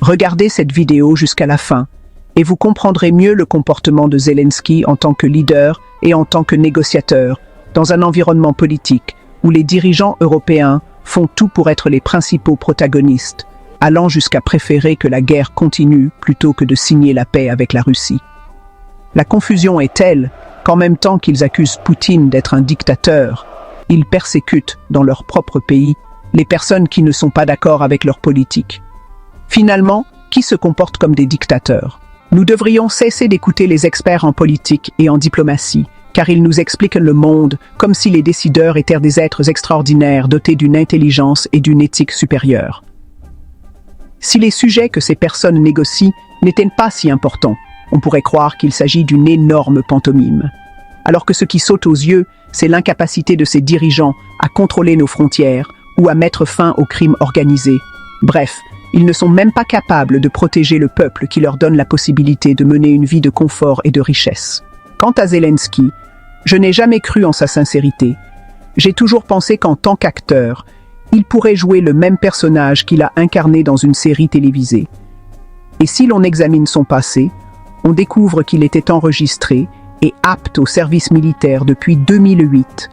Regardez cette vidéo jusqu'à la fin et vous comprendrez mieux le comportement de Zelensky en tant que leader et en tant que négociateur dans un environnement politique où les dirigeants européens font tout pour être les principaux protagonistes, allant jusqu'à préférer que la guerre continue plutôt que de signer la paix avec la Russie. La confusion est telle qu'en même temps qu'ils accusent Poutine d'être un dictateur, ils persécutent dans leur propre pays les personnes qui ne sont pas d'accord avec leur politique. Finalement, qui se comportent comme des dictateurs? Nous devrions cesser d'écouter les experts en politique et en diplomatie, car ils nous expliquent le monde comme si les décideurs étaient des êtres extraordinaires dotés d'une intelligence et d'une éthique supérieure. Si les sujets que ces personnes négocient n'étaient pas si importants, on pourrait croire qu'il s'agit d'une énorme pantomime. Alors que ce qui saute aux yeux, c'est l'incapacité de ces dirigeants à contrôler nos frontières ou à mettre fin aux crimes organisés. Bref, ils ne sont même pas capables de protéger le peuple qui leur donne la possibilité de mener une vie de confort et de richesse. Quant à Zelensky, je n'ai jamais cru en sa sincérité. J'ai toujours pensé qu'en tant qu'acteur, il pourrait jouer le même personnage qu'il a incarné dans une série télévisée. Et si l'on examine son passé, on découvre qu'il était enregistré et apte au service militaire depuis 2008,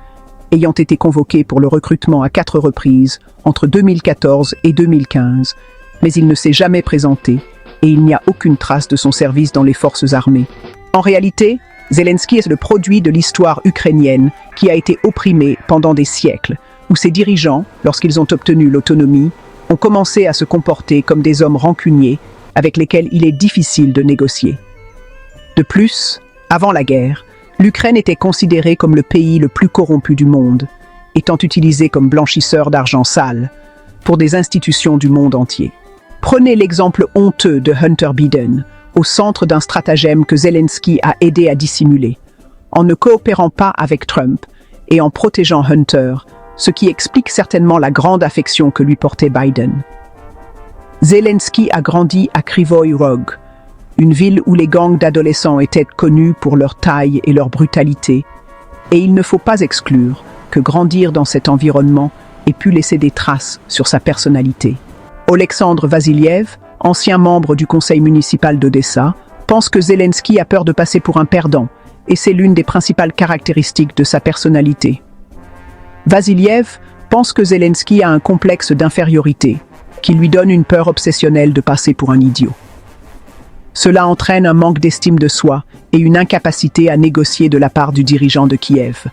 ayant été convoqué pour le recrutement à 4 reprises entre 2014 et 2015, mais il ne s'est jamais présenté et il n'y a aucune trace de son service dans les forces armées. En réalité, Zelensky est le produit de l'histoire ukrainienne qui a été opprimée pendant des siècles, où ses dirigeants, lorsqu'ils ont obtenu l'autonomie, ont commencé à se comporter comme des hommes rancuniers avec lesquels il est difficile de négocier. De plus, avant la guerre, l'Ukraine était considérée comme le pays le plus corrompu du monde, étant utilisé comme blanchisseur d'argent sale pour des institutions du monde entier. Prenez l'exemple honteux de Hunter Biden, au centre d'un stratagème que Zelensky a aidé à dissimuler, en ne coopérant pas avec Trump et en protégeant Hunter, ce qui explique certainement la grande affection que lui portait Biden. Zelensky a grandi à Kryvyi Rog, une ville où les gangs d'adolescents étaient connus pour leur taille et leur brutalité, et il ne faut pas exclure que grandir dans cet environnement ait pu laisser des traces sur sa personnalité. Oleksandr Vassiliev, ancien membre du conseil municipal d'Odessa, pense que Zelensky a peur de passer pour un perdant, et c'est l'une des principales caractéristiques de sa personnalité. Vassiliev pense que Zelensky a un complexe d'infériorité, qui lui donne une peur obsessionnelle de passer pour un idiot. Cela entraîne un manque d'estime de soi et une incapacité à négocier de la part du dirigeant de Kiev.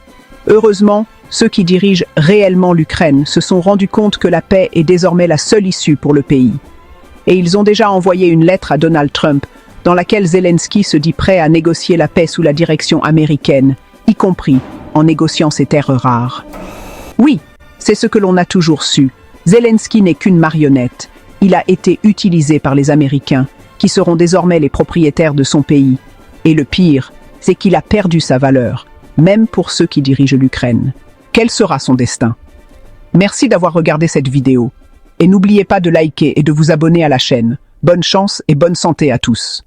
Heureusement, ceux qui dirigent réellement l'Ukraine se sont rendus compte que la paix est désormais la seule issue pour le pays. Et ils ont déjà envoyé une lettre à Donald Trump dans laquelle Zelensky se dit prêt à négocier la paix sous la direction américaine, y compris en négociant ses terres rares. Oui, c'est ce que l'on a toujours su. Zelensky n'est qu'une marionnette. Il a été utilisé par les Américains, qui seront désormais les propriétaires de son pays. Et le pire, c'est qu'il a perdu sa valeur, même pour ceux qui dirigent l'Ukraine. Quel sera son destin? Merci d'avoir regardé cette vidéo. Et n'oubliez pas de liker et de vous abonner à la chaîne. Bonne chance et bonne santé à tous.